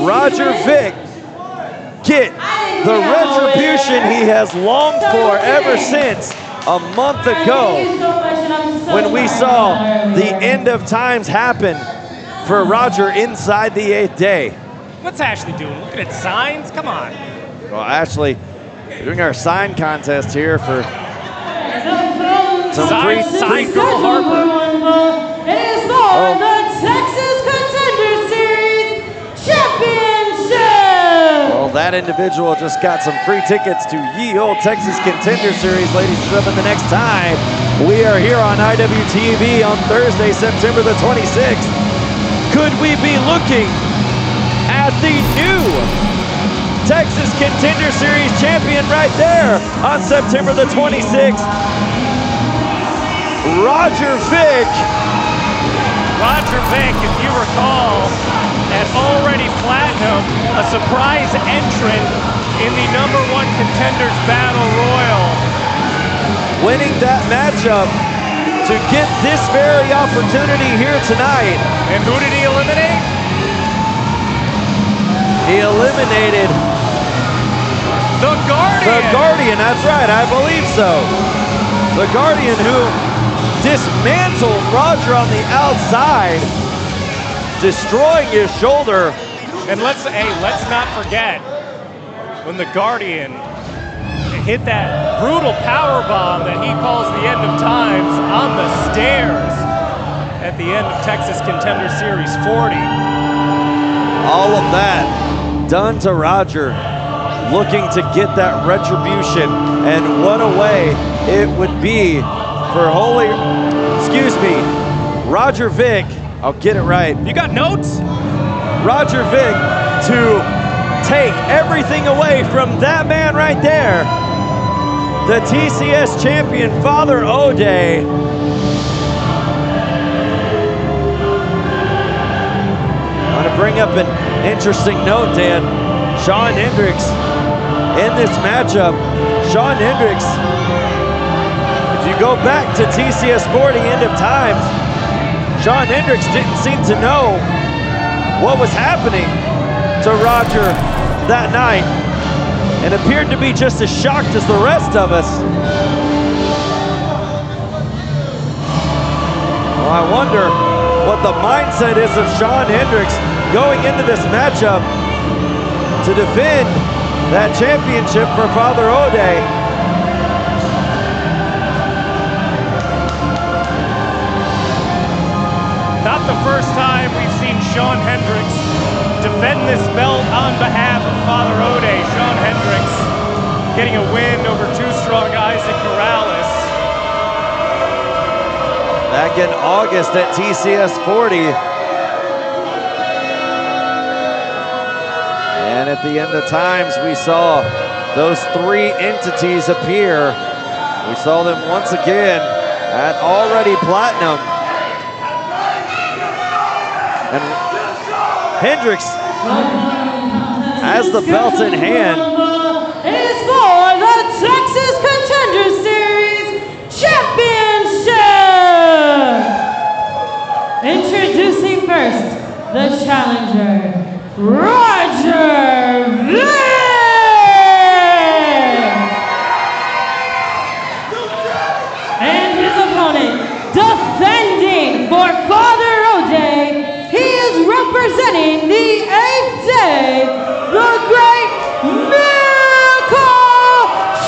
Roger Vick get the retribution he has longed for ever since a month ago when we saw the end of times happen for Roger inside the 8th day. What's Ashley doing? Looking at signs? Come on. Well, Ashley, we're doing our sign contest here for some free Sign Girl Harper. It is for the Texas Contenders Series Championship. Well, that individual just got some free tickets to Ye Olde Texas Contender Series, ladies and gentlemen. The next time we are here on IWTV on Thursday, September the 26th, could we be looking at the new Texas Contender Series champion right there on September the 26th? Roger Vick. Roger Vick, if you recall, at Already Platinum, a surprise entrant in the #1 Contenders Battle Royal. Winning that matchup to get this very opportunity here tonight. And who did he eliminate? He eliminated The Guardian. The Guardian, that's right, I believe so. The Guardian who dismantled Roger on the outside, destroying his shoulder. And let's not forget when the Guardian hit that brutal power bomb that he calls the end of times on the stairs at the end of Texas Contender Series 40. All of that done to Roger, looking to get that retribution, and what a way it would be for Roger Vick, I'll get it right. You got notes? Roger Vick to take everything away from that man right there, the TCS champion, Father O'Day. I want to bring up an interesting note, Dan. Shawn Hendrix in this matchup. Shawn Hendrix, if you go back to TCS 40 end of times, Shawn Hendrix didn't seem to know what was happening to Roger that night and appeared to be just as shocked as the rest of us. Well, I wonder what the mindset is of Shawn Hendrix going into this matchup to defend that championship for Father O'Day. Not the first time we've seen Shawn Hendrix defend this belt on behalf of Father O'Day. Shawn Hendrix getting a win over Too Strong Isaac Morales. Back in August at TCS 40. And at the end of times, we saw those three entities appear. We saw them once again at Already Platinum. And Hendrix has the belt in hand. It is for the Texas Contender Series Championship. Introducing first, the challenger, Roger Vick. And his opponent, defending for Father O'Day, he is representing the 8th day, the Great Miracle,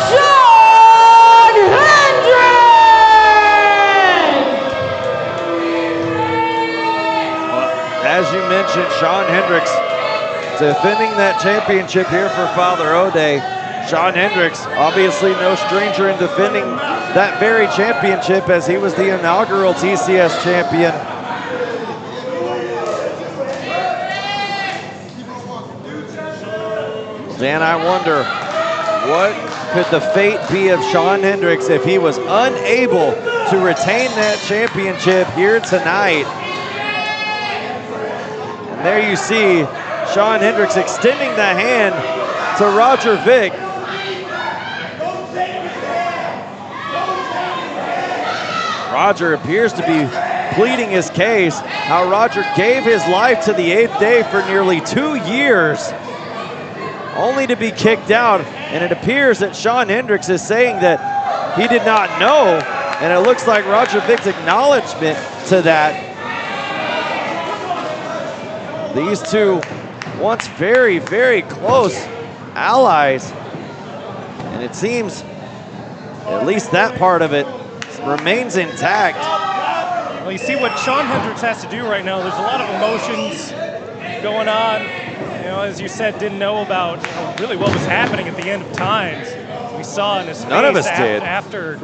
Shawn Hendrix. Well, as you mentioned, Shawn Hendrix defending that championship here for Father O'Day. Shawn Hendrix, obviously no stranger in defending that very championship, as he was the inaugural TCS champion. Dan, I wonder, what could the fate be of Shawn Hendrix if he was unable to retain that championship here tonight? And there you see Shawn Hendrix extending the hand to Roger Vick. Roger appears to be pleading his case, how Roger gave his life to the 8th day for nearly 2 years, only to be kicked out. And it appears that Shawn Hendrix is saying that he did not know, and it looks like Roger Vick's acknowledgement to that. These two once very, very close allies, and it seems at least that part of it remains intact. Well, you see what Shawn Hendrix has to do right now. There's a lot of emotions going on. You know, as you said, didn't know about really what was happening at the end of times. We saw in his face. None of us did. After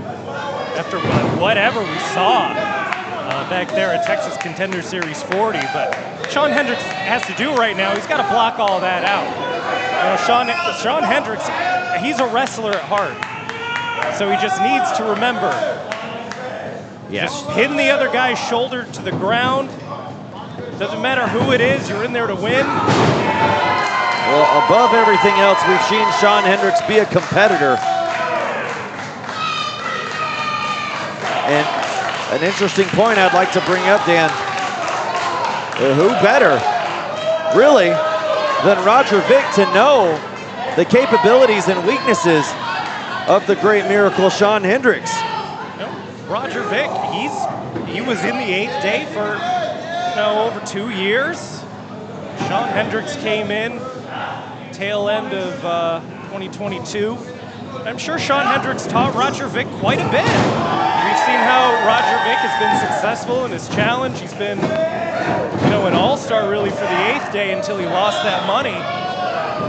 whatever we saw back there at Texas Contender Series 40. But Shawn Hendrix has to do right now, he's got to block all that out. You know, Shawn Hendrix, he's a wrestler at heart. So he just needs to remember, just hitting the other guy's shoulder to the ground. Doesn't matter who it is, you're in there to win. Well, above everything else, we've seen Shawn Hendrix be a competitor. And an interesting point I'd like to bring up, Dan. Who better, really, than Roger Vick to know the capabilities and weaknesses of the great miracle Shawn Hendrix? Roger Vick, he was in the 8th day for over 2 years. Shawn Hendrix came in tail end of 2022. I'm sure Shawn Hendrix taught Roger Vick quite a bit. We've seen how Roger Vick has been successful in his challenge. He's been, an all-star really for the 8th day until he lost that money.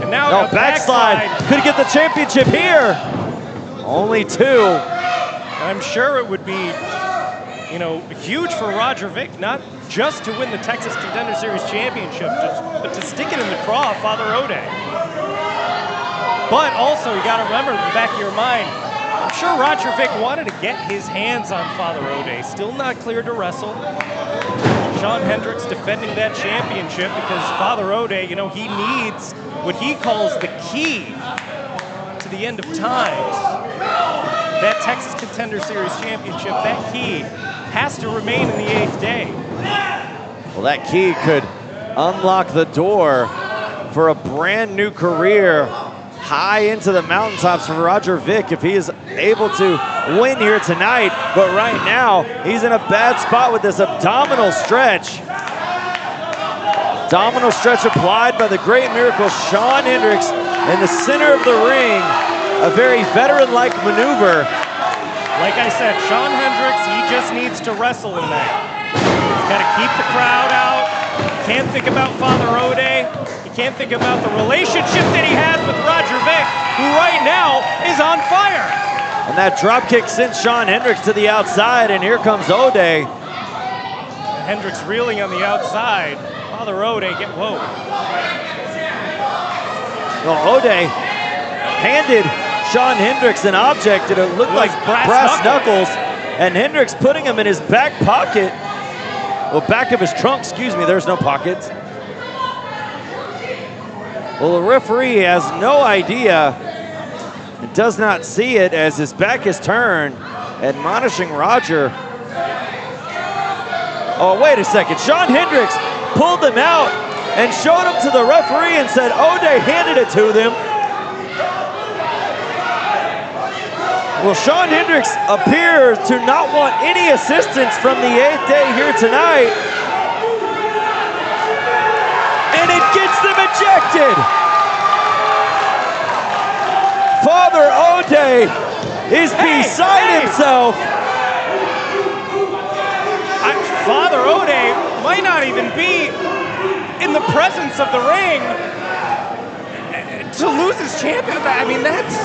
And now a backslide. Could get the championship here. Only 2. I'm sure it would be, huge for Roger Vick, not just to win the Texas Contender Series Championship, but to stick it in the craw of Father O'Day. But also, you got to remember in the back of your mind, I'm sure Roger Vick wanted to get his hands on Father O'Day. Still not cleared to wrestle. Shawn Hendrix defending that championship because Father O'Day, he needs what he calls the key to the end of times. That Texas Contender Series Championship, that key has to remain in the 8th day. Well, that key could unlock the door for a brand new career high into the mountaintops for Roger Vick if he is able to win here tonight. But right now, he's in a bad spot with this abdominal stretch. Abdominal stretch applied by the great miracle Shawn Hendrix in the center of the ring. A very veteran-like maneuver. Like I said, Shawn Hendrix, he just needs to wrestle in that. He's got to keep the crowd out. He can't think about Father O'Day. He can't think about the relationship that he has with Roger Vick, who right now is on fire. And that drop kick sent Shawn Hendrix to the outside, and here comes O'Day. Hendrix reeling on the outside. Father O'Day, whoa. Well, O'Day handed Shawn Hendrix an object, and it looked like brass knuckles, and Hendrix putting him in his back pocket. Well, back of his trunk, excuse me, there's no pockets. Well, the referee has no idea and does not see it as his back is turned, admonishing Roger. Oh, wait a second. Shawn Hendrix pulled him out and showed him to the referee and said O'Day handed it to them. Well, Shawn Hendrix appears to not want any assistance from the 8th day here tonight. And it gets them ejected. Father O'Day is beside himself. Father O'Day might not even be in the presence of the ring to lose his champion. I mean, that's...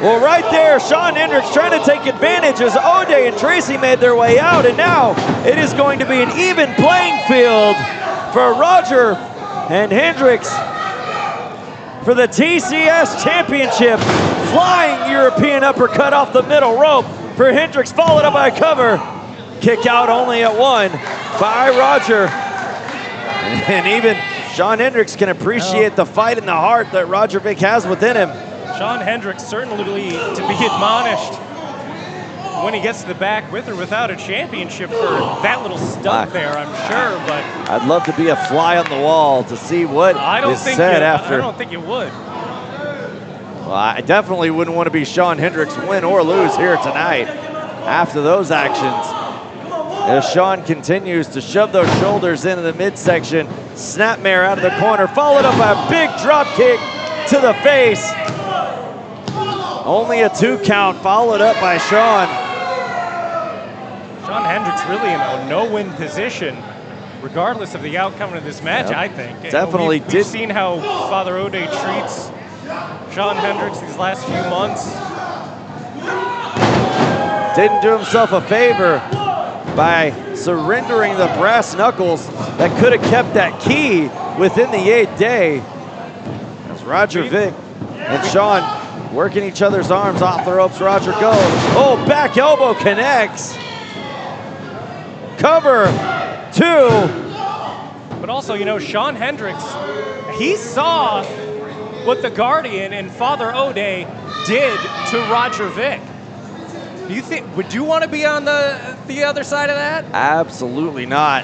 Well, right there, Shawn Hendrix trying to take advantage as O'Day and Tracy made their way out, and now it is going to be an even playing field for Roger and Hendrix for the TCS Championship. Flying European uppercut off the middle rope for Hendrix, followed up by a cover. Kick out only at 1 by Roger. And even Shawn Hendrix can appreciate the fight and the heart that Roger Vick has within him. Shawn Hendrix certainly to be admonished when he gets to the back with or without a championship for that little stunt there, I'm sure, but I'd love to be a fly on the wall to see what is said after. I don't think you would. Well, I definitely wouldn't want to be Shawn Hendrix, win or lose here tonight after those actions. As Shawn continues to shove those shoulders into the midsection, snapmare out of the corner, followed up by a big drop kick to the face. Only a 2 count, followed up by Shawn. Shawn Hendrix really in a no-win position, regardless of the outcome of this match, I think. Definitely did. We've seen how Father O'Day treats Shawn Hendrix these last few months. Didn't do himself a favor by surrendering the brass knuckles that could have kept that key within the 8th day. As Roger Vick and Shawn working each other's arms off the ropes. Roger goes. Oh, back elbow connects. Cover 2. But also, you know, Shawn Hendrix, he saw what the Guardian and Father O'Day did to Roger Vick. Do you think, would you want to be on the other side of that? Absolutely not.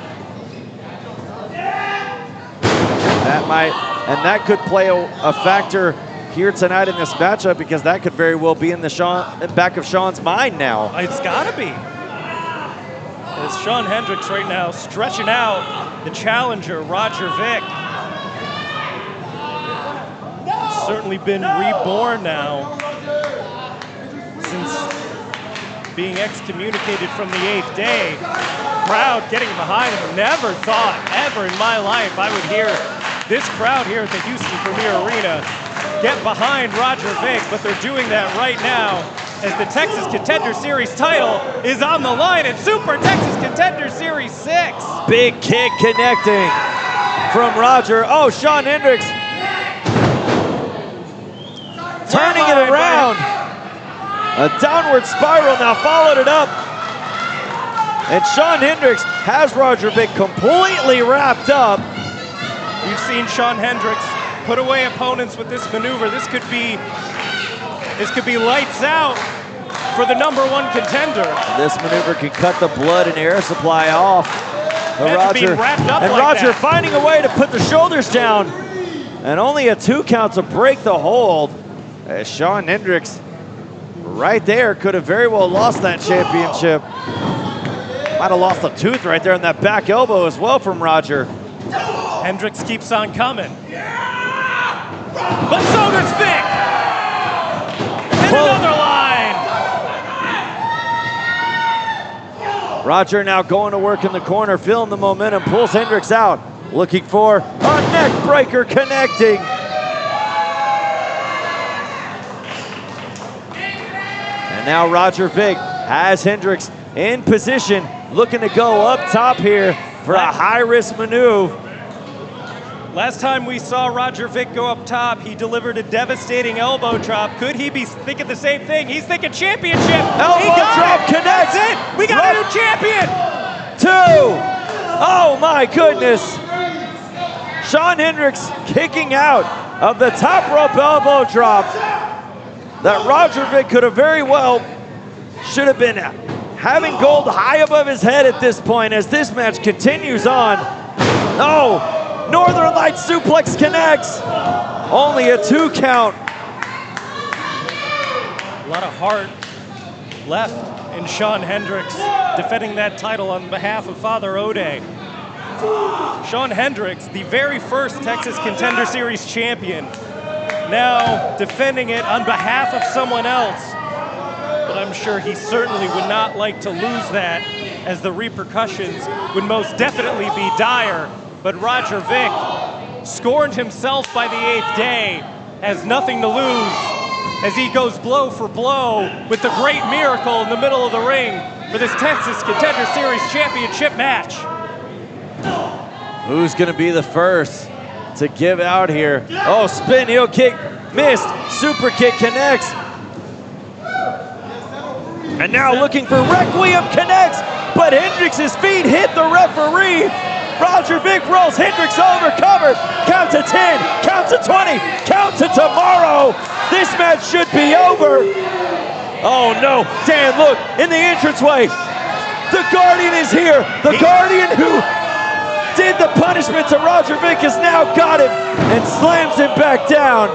That might, and that could play a factor here tonight in this matchup, because that could very well be in the back of Shawn's mind now. It's gotta be. It's Shawn Hendrix right now stretching out the challenger, Roger Vick. He's certainly been reborn now since being excommunicated from the 8th day. Crowd getting behind him. Never thought ever in my life I would hear this crowd here at the Houston Premier Arena get behind Roger Vick, but they're doing that right now as the Texas Contender Series title is on the line at Super Texas Contender Series 6. Big kick connecting from Roger. Oh, Shawn Hendrix turning it around. A downward spiral now, followed it up. And Shawn Hendrix has Roger Vick completely wrapped up. You've seen Shawn Hendrix put away opponents with this maneuver. This could be lights out for the #1 contender. This maneuver can cut the blood and air supply off. Roger finding a way to put the shoulders down. And only a 2 count to break the hold. As Shawn Hendrix right there could have very well lost that championship. Might have lost a tooth right there on that back elbow as well from Roger. Hendrix keeps on coming. But so does Vick. And another line. Roger now going to work in the corner, feeling the momentum, pulls Hendrix out, looking for a neck breaker connecting. And now Roger Vick has Hendrix in position, looking to go up top here for a high-risk maneuver. Last time we saw Roger Vick go up top, he delivered a devastating elbow drop. Could he be thinking the same thing? He's thinking championship. Elbow drop connects. That's it. We got a new champion. 2. Oh my goodness. Shawn Hendrix kicking out of the top rope elbow drop that Roger Vick could have very well should have been having gold high above his head at this point as this match continues on. Oh. Northern Lights suplex connects. Only a 2 count. A lot of heart left in Shawn Hendrix defending that title on behalf of Father O'Day. Shawn Hendrix, the very first Texas Contender Series champion, now defending it on behalf of someone else. But I'm sure he certainly would not like to lose that, as the repercussions would most definitely be dire. But Roger Vick, scorned himself by the 8th day, has nothing to lose as he goes blow for blow with the great miracle in the middle of the ring for this Texas Contender Series championship match. Who's gonna be the first to give out here? Oh, spin heel kick, missed, super kick connects. And now looking for Requiem connects, but Hendrix's feet hit the referee. Roger Vick rolls Hendrix over, covered. Count to 10, count to 20, count to tomorrow. This match should be over. Oh no, Dan, look, in the entranceway. The Guardian is here. The Guardian who did the punishment to Roger Vick has now got him and slams him back down.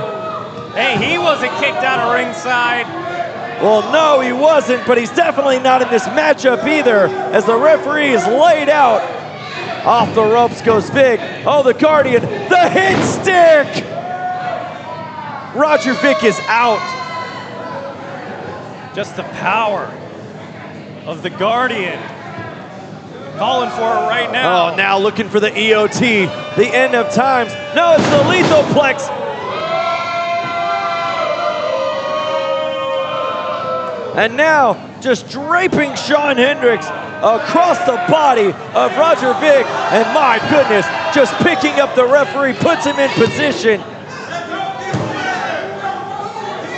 Hey, he wasn't kicked out of ringside. Well, no, he wasn't, but he's definitely not in this matchup either, as the referee is laid out. Off the ropes goes Vick. Oh, the Guardian, the hit stick! Roger Vick is out. Just the power of the Guardian. Calling for it right now. Oh, now looking for the EOT, the end of times. No, it's the lethal plex. And now, just draping Shawn Hendrix across the body of Roger Vick. And my goodness, just picking up the referee, puts him in position.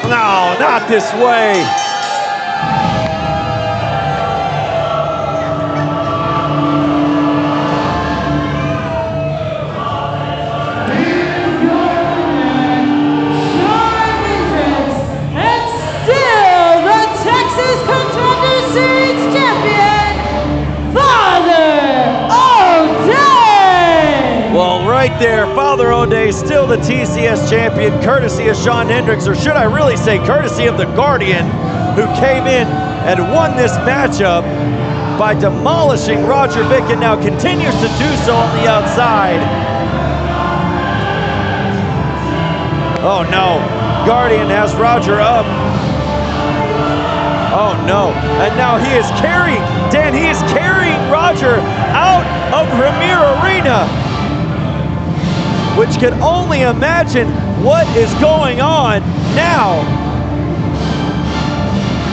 No, not this way. Right there, Father O'Day still the TCS champion, courtesy of Shawn Hendrix, or should I really say courtesy of the Guardian, who came in and won this matchup by demolishing Roger Vick and now continues to do so on the outside. Oh no, Guardian has Roger up. Oh no, and now he is carrying, Dan, he is carrying Roger out of Premier Arena, which can only imagine what is going on now.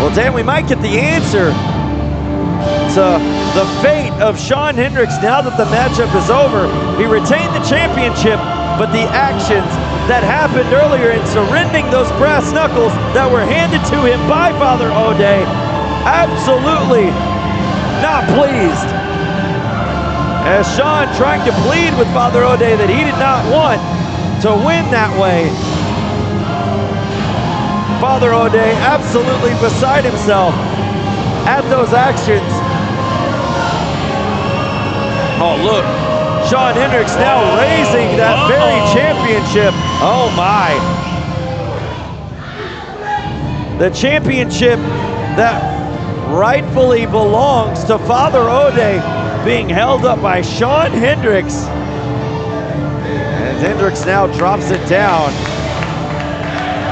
Well, Dan, we might get the answer to the fate of Shawn Hendrix now that the matchup is over. He retained the championship, but the actions that happened earlier in surrendering those brass knuckles that were handed to him by Father O'Day, absolutely not pleased. As Shawn trying to plead with Father O'Day that he did not want to win that way. Father O'Day absolutely beside himself at those actions. Oh look, Shawn Hendrix now raising that very championship. Oh my. The championship that rightfully belongs to Father O'Day being held up by Shawn Hendrix. And Hendrix now drops it down.